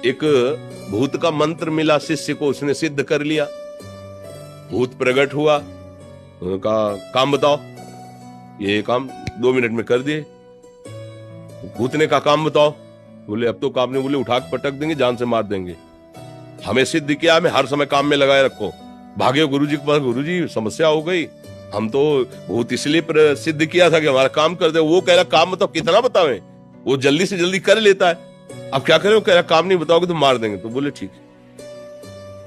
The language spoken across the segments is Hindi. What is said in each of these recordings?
एक भूत का मंत्र मिला शिष्य को, उसने सिद्ध कर लिया। भूत प्रकट हुआ, उन्होंने कहा काम बताओ। ये काम 2 मिनट में कर दिए। भूत ने कहा काम बताओ। बोले अब तो काम नहीं। बोले उठा के पटक देंगे, जान से मार देंगे। हमें सिद्ध किया, हमें हर समय काम में लगाए रखो। भागे गुरुजी के पास, गुरुजी समस्या हो गई, हम तो भूत इसलिए सिद्ध किया था कि हमारा काम कर दे। वो कह रहा काम बताओ, कितना बतावें, वो जल्दी से जल्दी कर लेता है। अब क्या करें, वो कह रहा काम नहीं बताओगे तो मार देंगे। तो बोले ठीक है,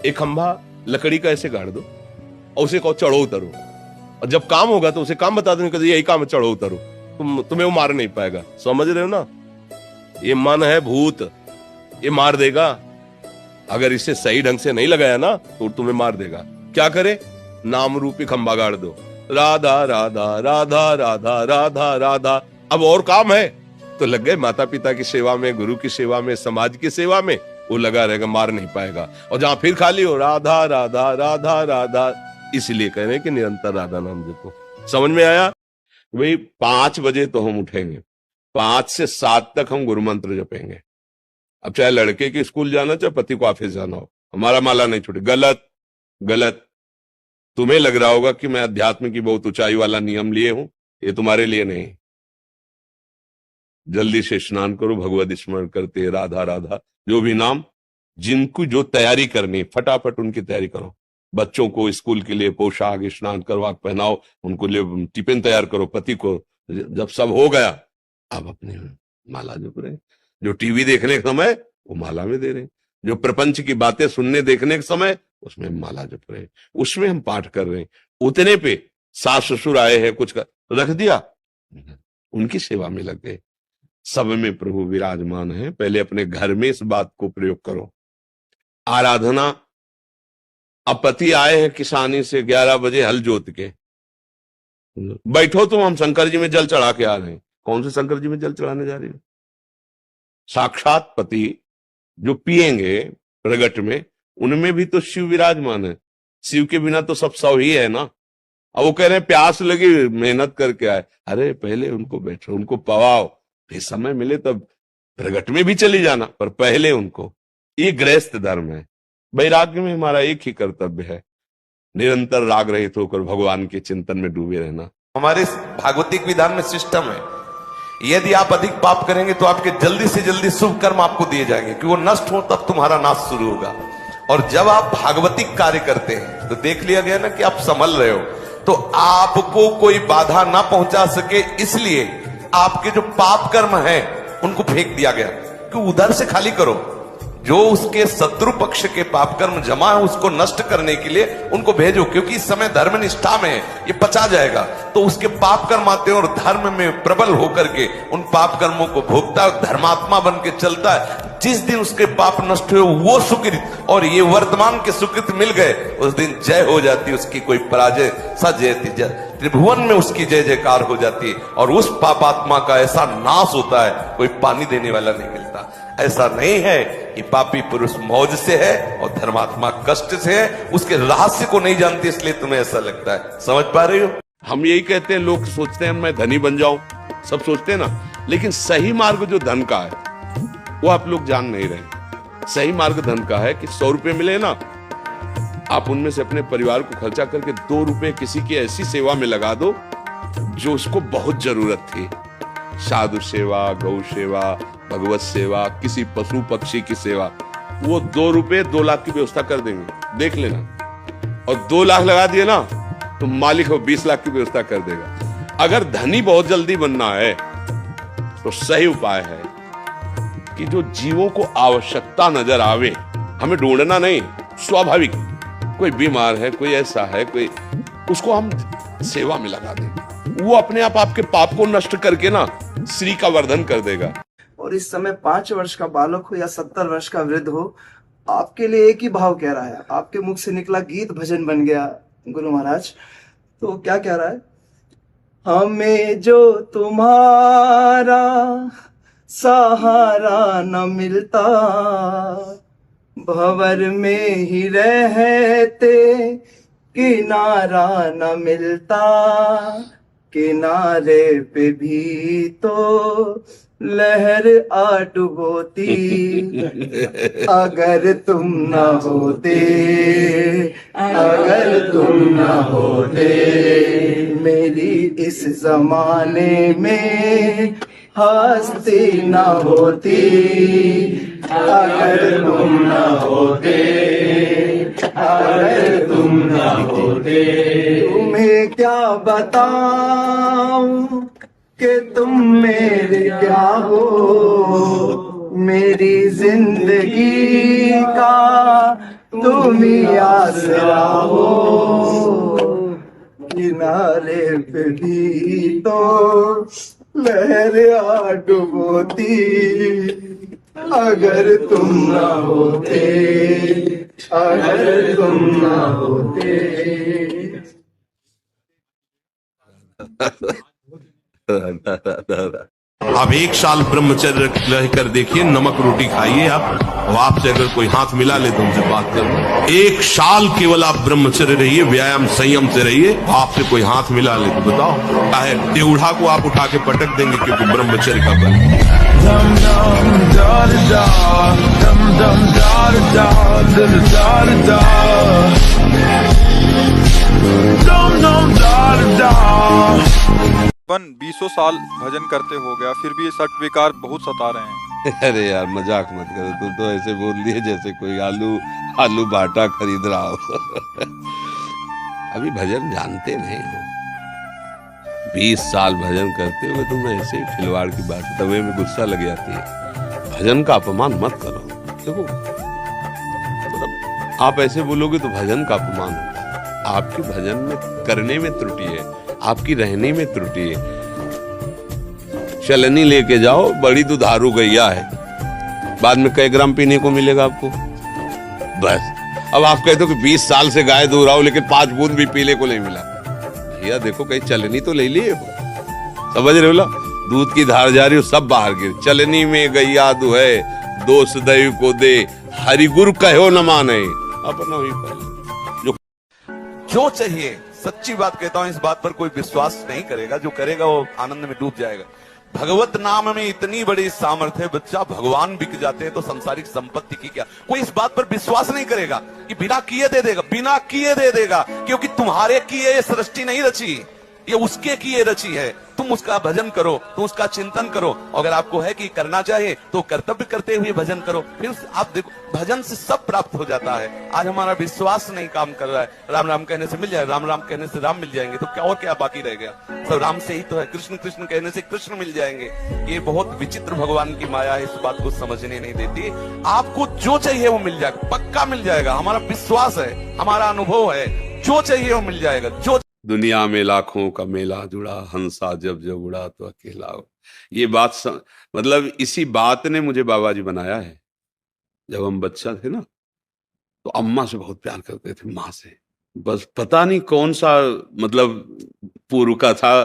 एक खंभा लकड़ी का ऐसे गाड़ दो और उसे कहो चढ़ो उतरो, और जब काम होगा तो उसे काम बता देंगे, यही काम है चढ़ो उतरो, तुम्हें वो मार नहीं पाएगा। समझ रहे हो ना? ये मन है भूत, ये मार देगा। अगर इसे सही ढंग से नहीं लगाया ना तो तुम्हें मार देगा। क्या करे? नाम रूपी खंभा गाड़ दो, राधा राधा राधा राधा राधा राधा। अब और काम है तो लग गए माता पिता की सेवा में, गुरु की सेवा में, समाज की सेवा में, वो लगा रहेगा, मार नहीं पाएगा। और जहां फिर खाली हो राधा राधा राधा राधा, इसलिए कह रहे हैं कि निरंतर राधा नाम जपो। समझ में आया? भाई 5 बजे तो हम उठेंगे, 5 से 7 तक हम गुरु मंत्र जपेंगे। अब चाहे लड़के के स्कूल जाना, चाहे पति को ऑफिस जाना हो, हमारा माला नहीं छूटे। गलत गलत। तुम्हें लग रहा होगा कि मैं अध्यात्म की बहुत ऊंचाई वाला नियम लिए हूं, ये तुम्हारे लिए नहीं। जल्दी से स्नान करो, भगवत स्मरण करते राधा राधा, जो भी नाम, जिनको जो तैयारी करनी फटाफट उनकी तैयारी करो। बच्चों को स्कूल के लिए पोशाक, स्नान करवा पहनाओ, उनको लिए टिफिन तैयार करो। पति को जब सब हो गया, अब अपनी माला जप रहे। जो टीवी देखने के समय वो माला में दे रहे, जो प्रपंच की बातें सुनने देखने के समय उसमें माला जप रहे, उसमें हम पाठ कर रहे हैं। उतने पे सास ससुर आए हैं, कुछ कर रख दिया, उनकी सेवा में लग गए। सब में प्रभु विराजमान है। पहले अपने घर में इस बात को प्रयोग करो। आराधना, अब पति आए हैं किसानी से 11 बजे हल जोत के, बैठो तुम, हम शंकर जी में जल चढ़ा के आ रहे हैं। कौन से शंकर जी में जल चढ़ाने जा रहे हैं? साक्षात पति जो पिएंगे प्रगट में, उनमें भी तो शिव विराजमान है। शिव के बिना तो सब सौ ही है ना। अब वो कह रहे हैं प्यास लगी, मेहनत करके आए। अरे पहले उनको बैठो, उनको पवाओ, फिर समय मिले तब प्रगट में भी चली जाना, पर पहले उनको। ये गृहस्थ धर्म है। वैराग्य में हमारा एक ही कर्तव्य है, निरंतर राग रहित होकर भगवान के चिंतन में डूबे रहना। हमारे भागवतिक विधान में सिस्टम है, यदि आप अधिक पाप करेंगे तो आपके जल्दी से जल्दी शुभ कर्म आपको दिए जाएंगे, कि वो नष्ट हो तब तुम्हारा नाश शुरू होगा। और जब आप भागवतिक कार्य करते हैं तो देख लिया गया ना कि आप संभल रहे हो, तो आपको कोई बाधा ना पहुंचा सके, इसलिए आपके जो पाप कर्म है उनको फेंक दिया गया कि उधर से खाली करो। जो उसके शत्रु पक्ष के पाप कर्म जमा है उसको नष्ट करने के लिए उनको भेजो, क्योंकि इस समय धर्म निष्ठा में है, ये पचा जाएगा। तो उसके पाप कर्म आते हैं और धर्म में प्रबल होकर के उन पाप कर्मों को भोगता है, धर्मात्मा बन के चलता है। जिस दिन उसके पाप नष्ट हुए वो सुकृत और ये वर्तमान के सुकृत मिल गए, उस दिन जय हो जाती, उसकी कोई पराजय सजयति जय, त्रिभुवन में उसकी जय जयकार हो जाती है। और उस पापात्मा का ऐसा नाश होता है, कोई पानी देने वाला नहीं मिलता। ऐसा नहीं है कि पापी पुरुष मौज से है और धर्मात्मा कष्ट से है, उसके रहस्य को नहीं जानते, इसलिए तुम्हें ऐसा लगता है। समझ पा रही हो? हम यही कहते हैं, लोग सोचते हैं मैं धनी बन जाऊं, सब सोचते हैं ना, लेकिन सही मार्ग जो धन का है वो आप लोग जान नहीं रहे। सही मार्ग धन का है कि 100 रुपए मिले ना, आप उनमें से अपने परिवार को खर्चा करके 2 रुपए किसी की ऐसी सेवा में लगा दो जो उसको बहुत जरूरत थी। साधु सेवा, गौ सेवा, भगवत सेवा, किसी पशु पक्षी की सेवा। वो 2 रुपए 2 लाख की व्यवस्था कर देंगे, देख लेना। और 2 लाख लगा दिए ना तो मालिक हो 20 लाख की व्यवस्था कर देगा। अगर धनी बहुत जल्दी बनना है तो सही उपाय है कि जो जीवों को आवश्यकता नजर आवे, हमें ढूंढना नहीं, स्वाभाविक कोई बीमार है, कोई ऐसा है, कोई, उसको हम सेवा में लगा दें। वो अपने आप आपके पाप को नष्ट करके ना श्री का वर्धन कर देगा। और इस समय 5 वर्ष का बालक हो या 70 वर्ष का वृद्ध हो, आपके लिए एक ही भाव कह रहा है। आपके मुख से निकला गीत भजन बन गया गुरु महाराज। तो क्या कह रहा है? हमें जो तुम्हारा सहारा न मिलता, भंवर में ही रहते किनारा न मिलता, किनारे पे भी तो लहर आ डुबोती अगर तुम न होते, अगर तुम न होते, मेरी इस जमाने में हस्ती न होती, अगर तुम न होते, अगर तुम न होते। तुम्हें क्या बताऊं कि तुम मेरे क्या हो, मेरी जिंदगी का तुम ही आसरा हो। किनारे पे भी तो लहर आ डुबोती, अगर तुम ना होते, अगर तुम ना होते। आप 1 साल ब्रह्मचर्य रहकर देखिए, नमक रोटी खाइए आप, और आपसे अगर कोई हाथ मिला ले तो उनसे बात करो। 1 साल केवल आप ब्रह्मचर्य रहिए, व्यायाम संयम से रहिए, आपसे कोई हाथ मिला ले तो बताओ, चाहे टेढ़ा को आप उठा के पटक देंगे, क्योंकि ब्रह्मचर्य का बल। Dum dum da da da, dum dum da da da da da da, dum dum da da. 20 साल भजन करते हो गया, फिर भी ये सट विकार बहुत सता रहे हैं। अरे यार मजाक मत करो, तुम तो ऐसे बोल दिए जैसे कोई आलू बाटा खरीद रहा हो। अभी भजन जानते नहीं हो, 20 साल भजन करते हुए तुम ऐसे ही खिलवाड़ की बात, तवे में गुस्सा लग जाती है। भजन का अपमान मत करो। देखो मतलब आप ऐसे बोलोगे तो भजन का अपमान होगा। आपके भजन में करने में त्रुटि है, आपकी रहने में त्रुटि है। चलनी लेके जाओ, बड़ी दुधारू गैया है, बाद में कई ग्राम पीने को मिलेगा आपको? बस। अब आप कहते हो कि 20 साल से गाय दूध रहा हूं लेकिन 5 बूंद भी पीने को नहीं मिला। भैया देखो, कहीं चलनी तो ले लिए हो, समझ रहे हो? दूध की धार जा रही हो, सब बाहर गिर। चलनी में गैया दुहे, दोष दैव को दे, हरि गुरु कहो न माने, अपना ही पहले जो चाहिए, सच्ची बात कहता हूं, इस बात पर कोई विश्वास नहीं करेगा, जो करेगा वो आनंद में डूब जाएगा। भगवत नाम में इतनी बड़ी सामर्थ्य है, बच्चा भगवान बिक जाते हैं तो संसारिक संपत्ति की क्या। कोई इस बात पर विश्वास नहीं करेगा कि बिना किए दे देगा, बिना किए दे देगा, क्योंकि तुम्हारे किए ये सृष्टि नहीं रची, ये उसके किए रची है। तुम उसका भजन करो, तुम उसका चिंतन करो। अगर आपको है कि करना चाहिए तो कर्तव्य करते हुए भजन करो, फिर आप देखो भजन से सब प्राप्त हो जाता है। आज हमारा विश्वास नहीं काम कर रहा है। राम राम कहने से मिल जाए, राम राम कहने से राम मिल जाएंगे, तो क्या और क्या बाकी रह गया? सब राम से ही तो है। कृष्ण कृष्ण कहने से कृष्ण मिल जाएंगे। ये बहुत विचित्र भगवान की माया है, इस बात को समझने नहीं देती। आपको जो चाहिए वो मिल जाएगा, पक्का मिल जाएगा। हमारा विश्वास है, हमारा अनुभव है, जो चाहिए वो मिल जाएगा। जो दुनिया में लाखों का मेला जुड़ा, हंसा जब जब उड़ा तो अकेला हो। ये बात मतलब इसी बात ने मुझे बाबा जी बनाया है। जब हम बच्चा थे ना, तो अम्मा से बहुत प्यार करते थे, माँ से। बस पता नहीं कौन सा मतलब पूर्व का था,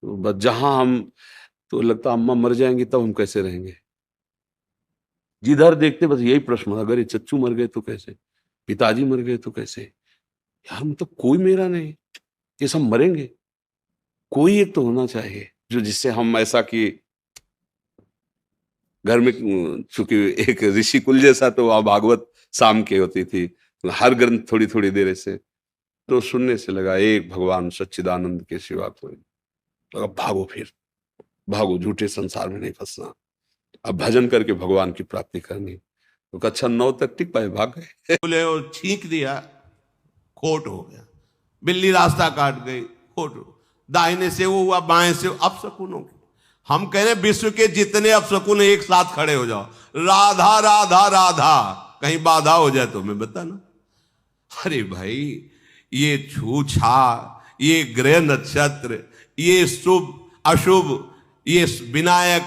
बस जहां हम तो लगता अम्मा मर जाएंगी तब हम कैसे रहेंगे। जिधर देखते बस यही प्रश्न, अगर ये चच्चू मर गए तो कैसे, पिताजी मर गए तो कैसे। यार मतलब कोई मेरा नहीं, ये सब मरेंगे, कोई एक तो होना चाहिए जो जिससे हम ऐसा कि घर में, चूंकि एक ऋषि कुल जैसा तो वहां भागवत शाम के होती थी, हर ग्रंथ थोड़ी थोड़ी देर से, तो सुनने से लगा एक भगवान सच्चिदानंद के सिवा कोई। लगा भागो, फिर भागो, झूठे संसार में नहीं फंसना, अब भजन करके भगवान की प्राप्ति करनी। तो कक्षा 9 तक टिक पाए, भाग गए। बोले और छींक दिया, खोट हो गया। बिल्ली रास्ता काट गई, खोट हो। दाहिने से वो हुआ, बाएं से अपशकुन हो गया। हम कह रहे विश्व के जितने अपशकुन एक साथ खड़े हो जाओ, राधा राधा राधा, कहीं बाधा हो जाए तो मैं बताना। अरे भाई, ये छूछा, ये ग्रह नक्षत्र, ये शुभ अशुभ, ये विनायक,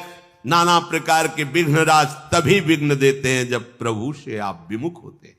नाना प्रकार के विघ्नराज तभी विघ्न देते हैं जब प्रभु से आप विमुख होते हैं।